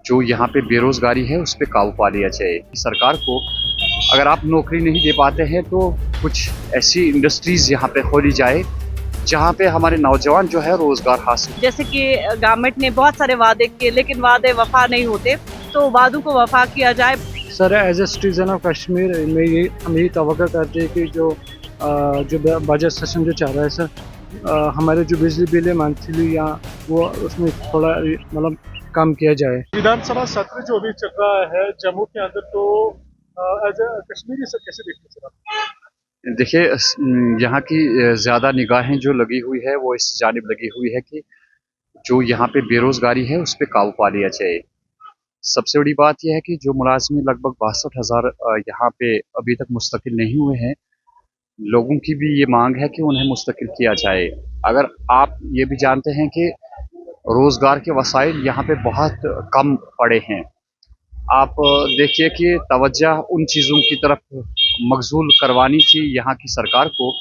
जो यहाँ पे बेरोजगारी है उस पे काबू पा लिया जाए। सरकार को अगर आप नौकरी नहीं दे पाते हैं तो कुछ ऐसी इंडस्ट्रीज यहाँ पे खोली जाए जहाँ पे हमारे नौजवान जो है रोजगार हासिल। जैसे कि गवर्नमेंट ने बहुत सारे वादे किए लेकिन वादे वफा नहीं होते, तो वादों को वफा किया जाए। Sir as a citizen of Kashmir हम यही तवक्को करते हैं कि जो बजट सेशन जो चल रहा है सर, हमारे जो बिजली बिल है मंथली या वो उसमें थोड़ा मतलब कम किया जाए। विधानसभा सत्र जो अभी चल रहा है जम्मू के अंदर, तो एज ए कश्मीरी सर कैसे देखते हैं सर आप? देखिए यहाँ की ज़्यादा निगाहें जो लगी हुई है वो इस जानिब लगी हुई है कि जो यहाँ पे बेरोजगारी है उस पे काबू पा लिया जाए। सबसे बड़ी बात यह है कि जो मुलाजमी लगभग 62,000 यहाँ पे अभी तक मुस्तकिल नहीं हुए हैं, लोगों की भी ये मांग है कि उन्हें मुस्तकिल किया जाए। अगर आप ये भी जानते हैं कि रोजगार के वसाइल यहाँ पे बहुत कम पड़े हैं। आप देखिए कि तवज्जो उन चीज़ों की तरफ मगजूल करवानी चाहिए यहाँ की सरकार को।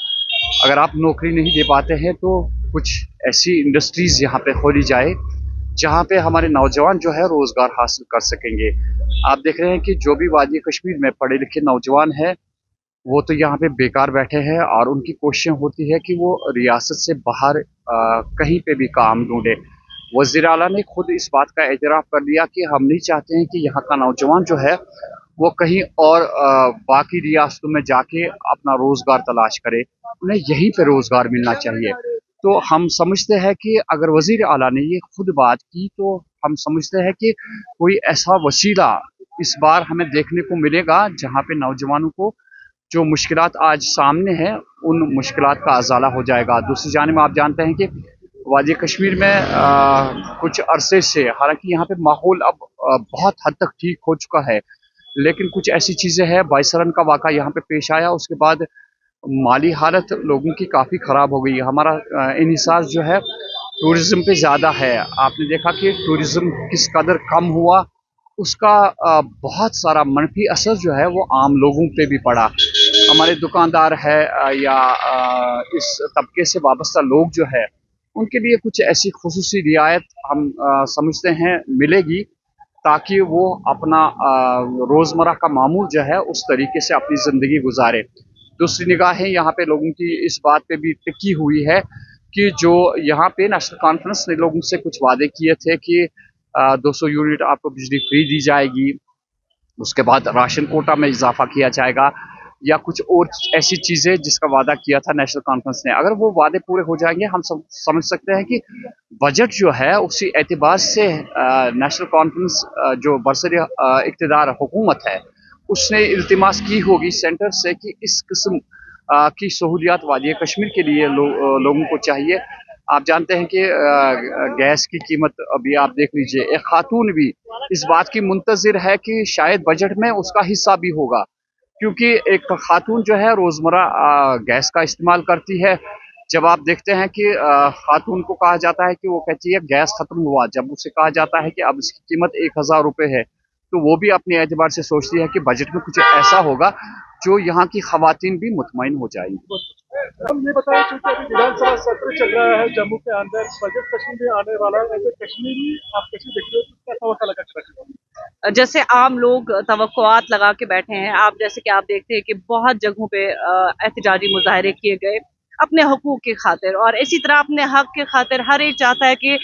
अगर आप नौकरी नहीं दे पाते हैं तो कुछ ऐसी इंडस्ट्रीज यहाँ पे खोली जाए जहाँ पे हमारे नौजवान जो है रोजगार हासिल कर सकेंगे। आप देख रहे हैं कि जो भी वादी कश्मीर में पढ़े लिखे नौजवान हैं वो तो यहाँ पे बेकार बैठे हैं और उनकी कोशिश होती है कि वो रियासत से बाहर कहीं पे भी काम ढूंढे। वज़ीर आला ने खुद इस बात का एतराफ़ कर लिया कि हम नहीं चाहते हैं कि यहाँ का नौजवान जो है वो कहीं और बाकी रियासतों में जाके अपना रोज़गार तलाश करे, उन्हें यहीं पे रोज़गार मिलना चाहिए। तो हम समझते हैं कि अगर वज़ीर आला ने ये खुद बात की तो हम समझते हैं कि कोई ऐसा वसीला इस बार हमें देखने को मिलेगा जहाँ पे नौजवानों को जो मुश्किलात आज सामने हैं उन मुश्किलात का अज़ाला हो जाएगा। दूसरी जानिब आप जानते हैं कि वादी कश्मीर में कुछ अरसे से हालांकि यहाँ पे माहौल अब बहुत हद तक ठीक हो चुका है, लेकिन कुछ ऐसी चीज़ें हैं, बाइसरन का वाक़ा यहाँ पे पेश आया, उसके बाद माली हालत लोगों की काफ़ी ख़राब हो गई। हमारा इन्हिसार जो है टूरिज़्म पे ज़्यादा है। आपने देखा कि टूरिज़्म किस कदर कम हुआ, उसका बहुत सारा मनफी असर जो है वो आम लोगों पे भी पड़ा। हमारे दुकानदार है या इस तबके से वाबस्ता लोग जो है उनके लिए कुछ ऐसी खुसूसी रियायत हम समझते हैं मिलेगी ताकि वो अपना रोज़मर्रा का मामूल जो है उस तरीके से अपनी ज़िंदगी गुजारे। दूसरी निगाहें यहाँ पे लोगों की इस बात पे भी टिकी हुई है कि जो यहाँ पे नेशनल कॉन्फ्रेंस ने लोगों से कुछ वादे किए थे कि 200 यूनिट आपको बिजली फ्री दी जाएगी, उसके बाद राशन कोटा में इजाफा किया जाएगा या कुछ और ऐसी चीज़ें जिसका वादा किया था नेशनल कॉन्फ्रेंस ने। अगर वो वादे पूरे हो जाएंगे हम समझ सकते हैं कि बजट जो है उसी एतबार से नेशनल कॉन्फ्रेंस जो बरसर इक़्तिदार हुकूमत है उसने इल्तिमास की होगी सेंटर से कि इस किस्म की सहूलियात वादी कश्मीर के लिए लोगों को चाहिए। आप जानते हैं कि गैस की कीमत अभी आप देख लीजिए, एक खातून भी इस बात की मुंतज़िर है कि शायद बजट में उसका हिस्सा भी होगा, क्योंकि एक खातून जो है रोज़मर्रा गैस का इस्तेमाल करती है। जब आप देखते हैं कि खातून को कहा जाता है कि वो कहती है गैस ख़त्म हुआ, जब उसे कहा जाता है कि अब इसकी कीमत 1000 रुपये है, तो वो भी अपने एतबार से सोचती है कि बजट में कुछ ऐसा होगा जो यहाँ की ख़वातीन भी मुतमईन हो जाएंगी। हम ये बताएं, चूंकि अभी विधानसभा सत्र चल रहा है जम्मू के अंदर, बजट सेशन भी आने वाला है, ऐसे कश्मीरी आप कैसे देख रहे हो, क्या तवक्को लगा के रखे हो? जैसे आम लोग तवक्कुआत लगा के बैठे हैं। आप जैसे कि आप देखते हैं कि बहुत जगहों पे एहतजाजी मुजाहरे किए गए अपने हकूक की खातिर, और इसी तरह अपने हक की खातिर हर एक चाहता है कि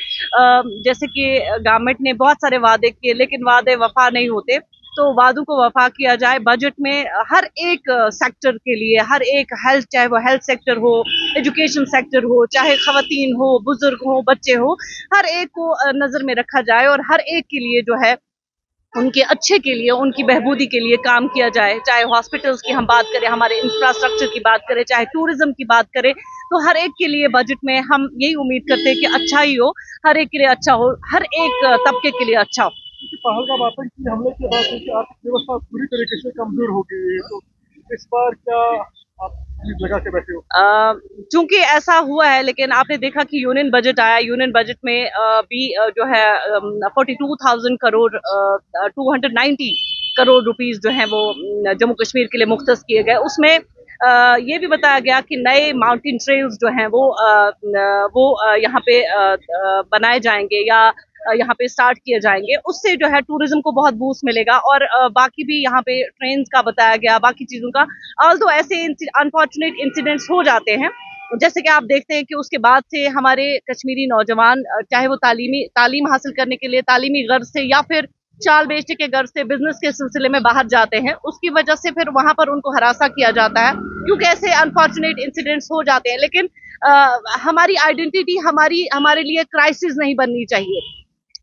जैसे कि गवर्नमेंट ने बहुत सारे वादे किए लेकिन वादे वफा नहीं होते, तो वादों को वफा किया जाए। बजट में हर एक सेक्टर के लिए, हर एक हेल्थ, चाहे वो हेल्थ सेक्टर हो, एजुकेशन सेक्टर हो, चाहे खवातीन हो, बुजुर्ग हो, बच्चे हो, हर एक को नजर में रखा जाए और हर एक के लिए जो है उनके अच्छे के लिए, उनकी बहबूदी के लिए काम किया जाए। चाहे हॉस्पिटल्स की हम बात करें, हमारे इंफ्रास्ट्रक्चर की बात करें, चाहे टूरिज्म की बात करें, तो हर एक के लिए बजट में हम यही उम्मीद करते हैं कि अच्छा ही हो, हर एक के लिए अच्छा हो, हर एक तबके के लिए अच्छा हो। क्योंकि पहलगाम आतंकी हमले के बाद देखिए आर्थिक व्यवस्था पूरी तरीके से कमजोर हो गई है, तो इस बार क्या आप उम्मीद लगा के बैठे हो? चूंकि ऐसा हुआ है, लेकिन आपने देखा कि यूनियन बजट आया, यूनियन बजट में भी जो है 42,000 करोड़ 290 करोड़ रुपीस जो है वो जम्मू कश्मीर के लिए मुख्तस किए गए। उसमें ये भी बताया गया कि नए माउंटेन ट्रेल्स जो हैं वो यहाँ पे बनाए जाएंगे, या यहाँ पे स्टार्ट किए जाएंगे, उससे जो है टूरिज्म को बहुत बूस्ट मिलेगा। और बाकी भी यहाँ पे ट्रेन का बताया गया, बाकी चीजों का। ऑल्दो ऐसे अनफॉर्चुनेट इंसिडेंट्स हो जाते हैं, जैसे कि आप देखते हैं कि उसके बाद से हमारे कश्मीरी नौजवान चाहे वो तालीम हासिल करने के लिए तालीमी गर्ज से या फिर चाल बेचने के गर्ज से बिजनेस के सिलसिले में बाहर जाते हैं, उसकी वजह से फिर वहां पर उनको हरासा किया जाता है, क्योंकि ऐसे अनफॉर्चुनेट इंसिडेंट्स हो जाते हैं। लेकिन हमारी आइडेंटिटी हमारे लिए क्राइसिस नहीं बननी चाहिए।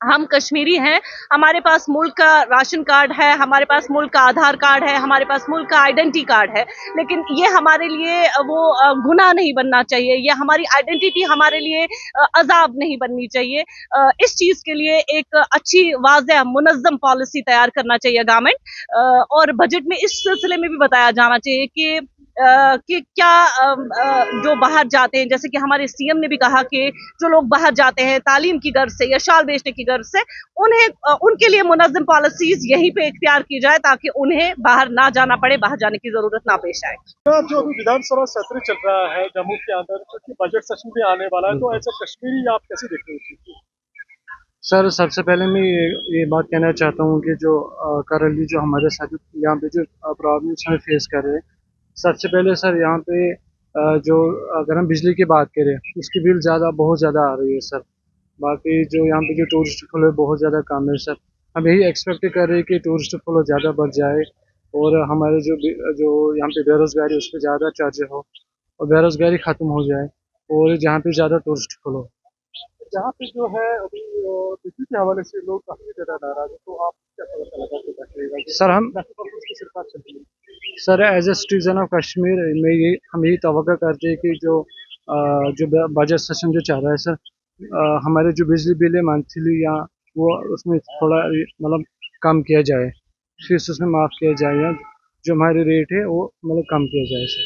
हम कश्मीरी हैं, हमारे पास मुल्क का राशन कार्ड है, हमारे पास मुल्क का आधार कार्ड है, हमारे पास मुल्क का आइडेंटिटी कार्ड है, लेकिन ये हमारे लिए वो गुनाह नहीं बनना चाहिए, ये हमारी आइडेंटिटी हमारे लिए अजाब नहीं बननी चाहिए। इस चीज के लिए एक अच्छी वाज़ेह मुनज़्ज़म पॉलिसी तैयार करना चाहिए गवर्नमेंट, और बजट में इस सिलसिले में भी बताया जाना चाहिए कि क्या जो बाहर जाते हैं, जैसे कि हमारे सीएम ने भी कहा कि जो लोग बाहर जाते हैं तालीम की गर्ज से या शाल बेचने की गर्ज से, उनके लिए मुनज़्ज़म पॉलिसीज यहीं पे इख्तियार की जाए, ताकि उन्हें बाहर ना जाना पड़े, बाहर जाने की जरूरत ना पेश आए। जो अभी विधानसभा सत्र चल रहा है जम्मू के अंदर, क्योंकि बजट सेशन भी आने वाला है, तो ऐसे कश्मीरी आप कैसे देखते हो इस चीज़ को? सर सबसे पहले मैं ये बात कहना चाहता हूँ कि जो करंटली जो हमारे साथ यहाँ पे जो प्रॉब्लम्स हमें फेस कर रहे हैं, सबसे पहले सर यहाँ पे जो अगर हम बिजली की बात करें, उसकी बिल बहुत ज़्यादा आ रही है सर। बाकी जो यहाँ पे जो टूरिस्ट फ्लो है बहुत ज़्यादा कम है सर। हम यही एक्सपेक्ट कर रहे हैं कि टूरिस्ट फ्लो ज़्यादा बढ़ जाए और हमारे जो यहाँ पे बेरोज़गारी उस पर ज़्यादा चार्ज हो और बेरोज़गारी ख़त्म हो जाए और जहाँ पे ज़्यादा टूरिस्ट फ्लो। जहाँ पे जो है अभी बिजली के हवाले से लोग काफी ज्यादा नाराज है, तो आप क्या पता लगा के बैठिएगा सर हम की सरकार चल रही है? Sir as a citizen of Kashmir हम यही तवक्को करते हैं कि जो बजट सेशन जो चल रहा है सर, हमारे जो बिजली बिल है मंथली या वो उसमें थोड़ा मतलब कम किया जाए, फीस उसमें माफ़ किया जाए, या जो हमारी रेट है वो मतलब कम किया जाए सर।